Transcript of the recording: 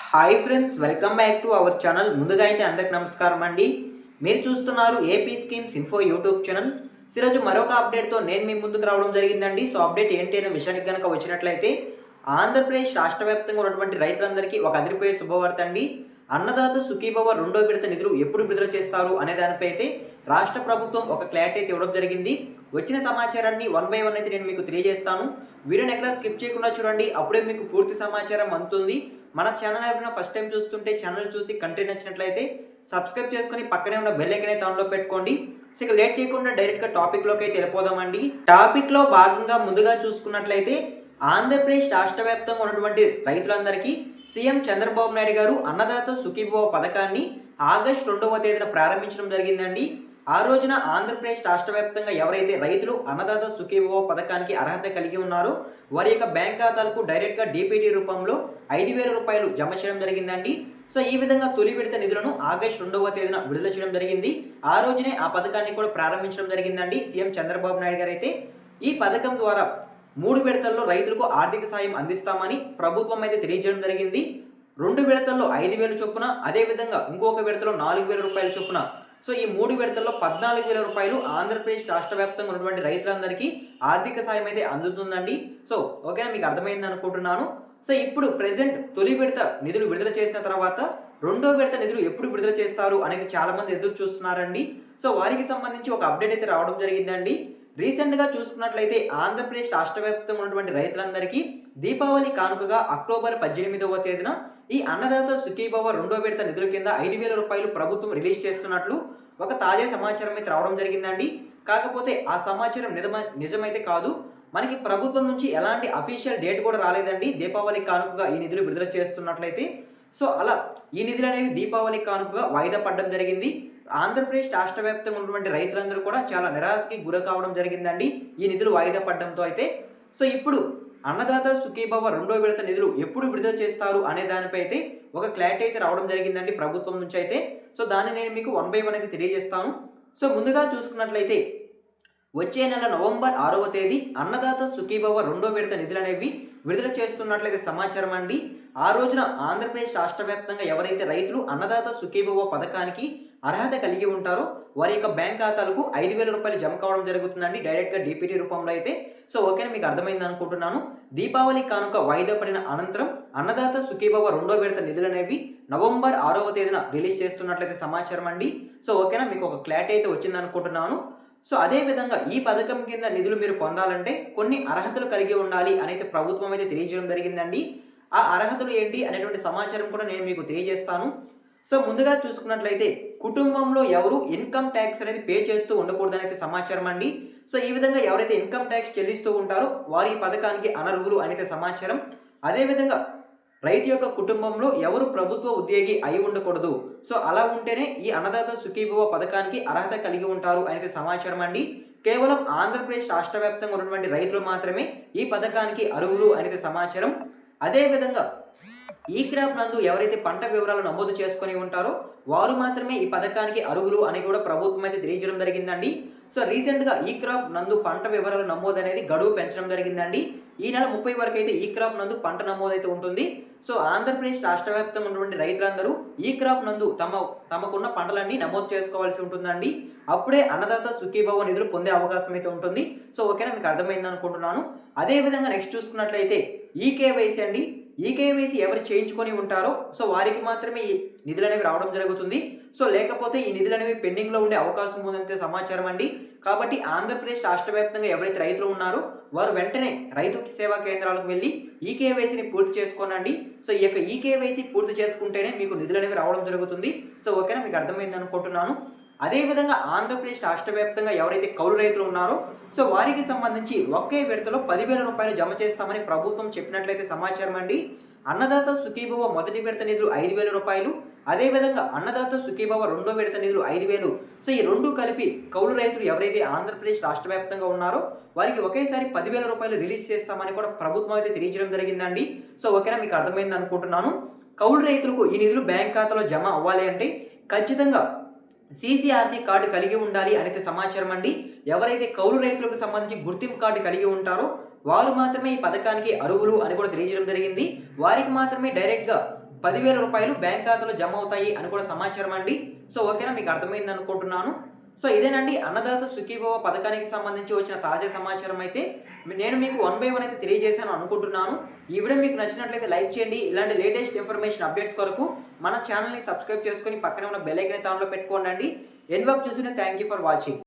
Hi friends, welcome back to our channel. ముందుగా అయితే అందరికి నమస్కారం అండి. మీరు చూస్తున్నారు AP schemes info YouTube channel. ఈరోజు మరొక అప్డేట్తో నేను మీ ముందుకు రావడం జరిగిందండి. సో అప్డేట్ ఏంటి అనే విషయానికి కనుక వచ్చినట్లయితే, ఆంధ్రప్రదేశ్ రాష్ట్ర వ్యాప్తంగా ఉన్నటువంటి రైతులందరికీ ఒక అదిరిపోయే శుభవార్త అండి. అన్నదాత సుఖీభవ రెండో విడత నిధులు ఎప్పుడు విడుదల చేస్తారు అనే దానిపై అయితే రాష్ట్ర ప్రభుత్వం ఒక క్లారిటీ అయితే ఇవ్వడం జరిగింది. వచ్చిన సమాచారాన్ని వన్ బై వన్ అయితే నేను మీకు తెలియజేస్తాను. వీడియోని ఎక్కడ స్కిప్ చేయకుండా చూడండి, అప్పుడే మీకు పూర్తి సమాచారం అందుతుంది. మన ఛానల్ ఎవరైనా ఫస్ట్ టైం చూస్తుంటే ఛానల్ చూసి కంటెంట్ నచ్చినట్లయితే సబ్స్క్రైబ్ చేసుకుని పక్కనే ఉన్న బెల్ ఐకాన్ అయితే ఆన్లో పెట్టుకోండి. సో ఇక లేట్ చేయకుండా డైరెక్ట్గా టాపిక్లోకి అయితే వెళ్ళిపోదామండి. టాపిక్లో భాగంగా ముందుగా చూసుకున్నట్లయితే, ఆంధ్రప్రదేశ్ రాష్ట్ర వ్యాప్తంగా ఉన్నటువంటి రైతులందరికీ సీఎం చంద్రబాబు నాయుడు గారు అన్నదాత సుఖీభవ పథకాన్ని ఆగస్టు 2వ తేదీన ప్రారంభించడం జరిగిందండి. ఆ రోజున ఆంధ్రప్రదేశ్ రాష్ట్ర వ్యాప్తంగా ఎవరైతే రైతులు అన్నదాత సుఖీభవ పథకానికి అర్హత కలిగి ఉన్నారో వారి యొక్క బ్యాంక్ ఖాతాలకు డైరెక్ట్గా డీపీటీ రూపంలో 5,000 రూపాయలు జమ చేయడం జరిగిందండి. సో ఈ విధంగా తొలి విడత నిధులను ఆగస్టు 2వ తేదీన విడుదల చేయడం జరిగింది. ఆ రోజునే ఆ పథకాన్ని కూడా ప్రారంభించడం జరిగిందండి సీఎం చంద్రబాబు నాయుడు గారు అయితే. ఈ పథకం ద్వారా 3 విడతల్లో రైతులకు ఆర్థిక సాయం అందిస్తామని ప్రభుత్వం అయితే తెలియజేయడం జరిగింది. 2 విడతల్లో 5,000 చొప్పున, అదేవిధంగా ఇంకొక విడతలో 4,000 రూపాయల చొప్పున, సో ఈ 3 విడతల్లో 14,000 రూపాయలు ఆంధ్రప్రదేశ్ రాష్ట్ర వ్యాప్తంగా ఉన్నటువంటి రైతులందరికీ ఆర్థిక సాయం అయితే అందుతుందండి. సో ఓకేనా, మీకు అర్థమైంది అనుకుంటున్నాను. సో ఇప్పుడు ప్రెసెంట్ తొలి విడత నిధులు విడుదల చేసిన తర్వాత రెండో విడత నిధులు ఎప్పుడు విడుదల చేస్తారు అనేది చాలా మంది ఎదురు చూస్తున్నారండి. సో వారికి సంబంధించి ఒక అప్డేట్ అయితే రావడం జరిగిందండి. రీసెంట్గా చూసుకున్నట్లయితే ఆంధ్రప్రదేశ్ రాష్ట్ర వ్యాప్తంగా ఉన్నటువంటి రైతులందరికీ దీపావళి కానుకగా అక్టోబర్ 18వ తేదీన ఈ అన్నదాత సుఖీభవ రెండో విడత నిధుల కింద 5,000 రూపాయలు ప్రభుత్వం రిలీజ్ చేస్తున్నట్లు ఒక తాజా సమాచారం అయితే రావడం జరిగిందండి. కాకపోతే ఆ సమాచారం నిజమైతే కాదు. మనకి ప్రభుత్వం నుంచి ఎలాంటి అఫీషియల్ డేట్ కూడా రాలేదండి దీపావళి కానుకగా ఈ నిధులు విడుదల చేస్తున్నట్లయితే. సో అలా ఈ నిధులు అనేవి దీపావళి కానుకగా వాయిదా పడడం జరిగింది. ఆంధ్రప్రదేశ్ రాష్ట్ర వ్యాప్తంగా ఉన్నటువంటి రైతులందరూ కూడా చాలా నిరాశకి గురి కావడం జరిగిందండి ఈ నిధులు వాయిదా పడడంతో అయితే. సో ఇప్పుడు అన్నదాత సుఖీభవ రెండో విడత నిధులు ఎప్పుడు విడుదల చేస్తారు అనే దానిపై అయితే ఒక క్లారిటీ అయితే రావడం జరిగిందండి ప్రభుత్వం నుంచి అయితే. సో దాన్ని నేను మీకు వన్ బై వన్ అయితే తెలియజేస్తాను. సో ముందుగా చూసుకున్నట్లయితే, వచ్చే నెల నవంబర్ 6వ తేదీ అన్నదాత సుఖీభవ రెండో విడత నిధులు అనేవి విడుదల చేస్తున్నట్లయితే సమాచారం అండి. ఆ రోజున ఆంధ్రప్రదేశ్ రాష్ట్ర వ్యాప్తంగా ఎవరైతే రైతులు అన్నదాత సుఖీభవ పథకానికి అర్హత కలిగి ఉంటారో వారి యొక్క బ్యాంక్ ఖాతాలకు 5,000 రూపాయలు జమ కావడం జరుగుతుందండి డైరెక్ట్గా డీపీటీ రూపంలో అయితే. సో ఓకేనా, మీకు అర్థమైంది అనుకుంటున్నాను. దీపావళి కానుక వాయిదా పడిన అనంతరం అన్నదాత సుఖీభవ రెండో విడత నిధులు అనేవి నవంబర్ 6వ తేదీన రిలీజ్ చేస్తున్నట్లయితే సమాచారం అండి. సో ఓకేనా, మీకు ఒక క్లారిటీ అయితే వచ్చింది అనుకుంటున్నాను. సో అదేవిధంగా ఈ పథకం కింద నిధులు మీరు పొందాలంటే కొన్ని అర్హతలు కలిగి ఉండాలి అనేది ప్రభుత్వం అయితే తెలియజేయడం జరిగిందండి. ఆ అర్హతలు ఏంటి అనేటువంటి సమాచారం కూడా నేను మీకు తెలియజేస్తాను. సో ముందుగా చూసుకున్నట్లయితే, కుటుంబంలో ఎవరు ఇన్కమ్ ట్యాక్స్ అనేది పే చేస్తూ ఉండకూడదని అయితే సమాచారం అండి. సో ఈ విధంగా ఎవరైతే ఇన్కమ్ ట్యాక్స్ చెల్లిస్తూ ఉంటారో వారి పథకానికి అనర్హులు అనేది సమాచారం. అదేవిధంగా రైతు యొక్క కుటుంబంలో ఎవరు ప్రభుత్వ ఉద్యోగి అయి ఉండకూడదు. సో అలా ఉంటేనే ఈ అన్నదాత సుఖీభవ పథకానికి అర్హత కలిగి ఉంటారు అనేది సమాచారం అండి. కేవలం ఆంధ్రప్రదేశ్ రాష్ట్ర వ్యాప్తంగా ఉన్నటువంటి రైతులు మాత్రమే ఈ పథకానికి అర్హులు అనేది సమాచారం. అదేవిధంగా ఈ క్రాప్ నందు ఎవరైతే పంట వివరాలు నమోదు చేసుకొని ఉంటారో వారు మాత్రమే ఈ పథకానికి అర్హులు అని కూడా ప్రభుత్వం అయితే తెలియజేయడం జరిగిందండి. సో రీసెంట్గా ఈ క్రాప్ నందు పంట వివరాలు నమోదు అనేది గడువు పెంచడం జరిగిందండి. ఈ నెల 30 వరకు అయితే ఈ క్రాప్ నందు పంట నమోదు అయితే ఉంటుంది. సో ఆంధ్రప్రదేశ్ రాష్ట్ర వ్యాప్తంగా ఉన్నటువంటి రైతులందరూ ఈ క్రాప్ నందు తమకున్న పంటలన్నీ నమోదు చేసుకోవాల్సి ఉంటుందండి. అప్పుడే అన్నదాత సుఖీభవ నిధులు పొందే అవకాశం అయితే ఉంటుంది. సో ఓకేనా, మీకు అర్థమైంది అనుకుంటున్నాను. అదేవిధంగా నెక్స్ట్ చూసుకున్నట్లయితే ఈకేవైసీ అండి. ఈకేవైసీ ఎవరు చేయించుకొని ఉంటారో సో వారికి మాత్రమే ఈ నిధులు అనేవి రావడం జరుగుతుంది. సో లేకపోతే ఈ నిధులు అనేవి పెండింగ్లో ఉండే అవకాశం ఉందంటే సమాచారం అండి. కాబట్టి ఆంధ్రప్రదేశ్ రాష్ట్ర వ్యాప్తంగా ఎవరైతే రైతులు ఉన్నారో వారు వెంటనే రైతు సేవా కేంద్రాలకు వెళ్ళి ఈకేవైసీని పూర్తి చేసుకోనండి. సో ఈ యొక్క ఈకేవైసీ పూర్తి చేసుకుంటేనే మీకు నిధులు అనేవి రావడం జరుగుతుంది. సో ఓకేనా, మీకు అర్థమైంది అనుకుంటున్నాను. అదేవిధంగా ఆంధ్రప్రదేశ్ రాష్ట్ర వ్యాప్తంగా ఎవరైతే కౌలు రైతులు ఉన్నారో సో వారికి సంబంధించి ఒకే విడతలో 10,000 రూపాయలు జమ చేస్తామని ప్రభుత్వం చెప్పినట్లయితే సమాచారం అండి. అన్నదాత సుఖీభవ మొదటి విడత నిధులు 5,000 రూపాయలు, అదేవిధంగా అన్నదాత సుఖీభవ రెండో విడత నిధులు 5,000. సో ఈ రెండు కలిపి కౌలు రైతులు ఎవరైతే ఆంధ్రప్రదేశ్ రాష్ట్ర వ్యాప్తంగా ఉన్నారో వారికి ఒకేసారి 10,000 రూపాయలు రిలీజ్ చేస్తామని కూడా ప్రభుత్వం అయితే తెలియజేయడం జరిగిందండి. సో ఓకేనా, మీకు అర్థమైంది అనుకుంటున్నాను. కౌలు రైతులకు ఈ నిధులు బ్యాంక్ ఖాతాలో జమ అవ్వాలి అంటే ఖచ్చితంగా సీసీఆర్సీ కార్డు కలిగి ఉండాలి అనేది సమాచారం అండి. ఎవరైతే కౌలు రైతులకు సంబంధించి గుర్తింపు కార్డు కలిగి ఉంటారో వారు మాత్రమే ఈ పథకానికి అర్హులు అని కూడా తెలియజేయడం జరిగింది. వారికి మాత్రమే డైరెక్ట్గా 10,000 రూపాయలు బ్యాంక్ ఖాతాలో జమ అవుతాయి అని కూడా సమాచారం అండి. సో ఓకేనా, మీకు అర్థమైంది అనుకుంటున్నాను. సో ఇదేనండి అన్నదాత సుఖీభవ పథకానికి సంబంధించి వచ్చిన తాజా సమాచారం అయితే నేను మీకు 1 బై 1 అయితే తెలియజేశాను అనుకుంటున్నాను. ఈ వీడియో మీకు నచ్చినట్లయితే లైక్ చేయండి. ఇలాంటి లేటెస్ట్ ఇన్ఫర్మేషన్ అప్డేట్స్ కొరకు మన ఛానల్ని సబ్స్క్రైబ్ చేసుకొని పక్కనే ఉన్న బెల్ ఐకాన్ ఆన్లో పెట్టుకోండి. ఎండ్ వరకు చూసిన థ్యాంక్ యూ ఫర్ వాచింగ్.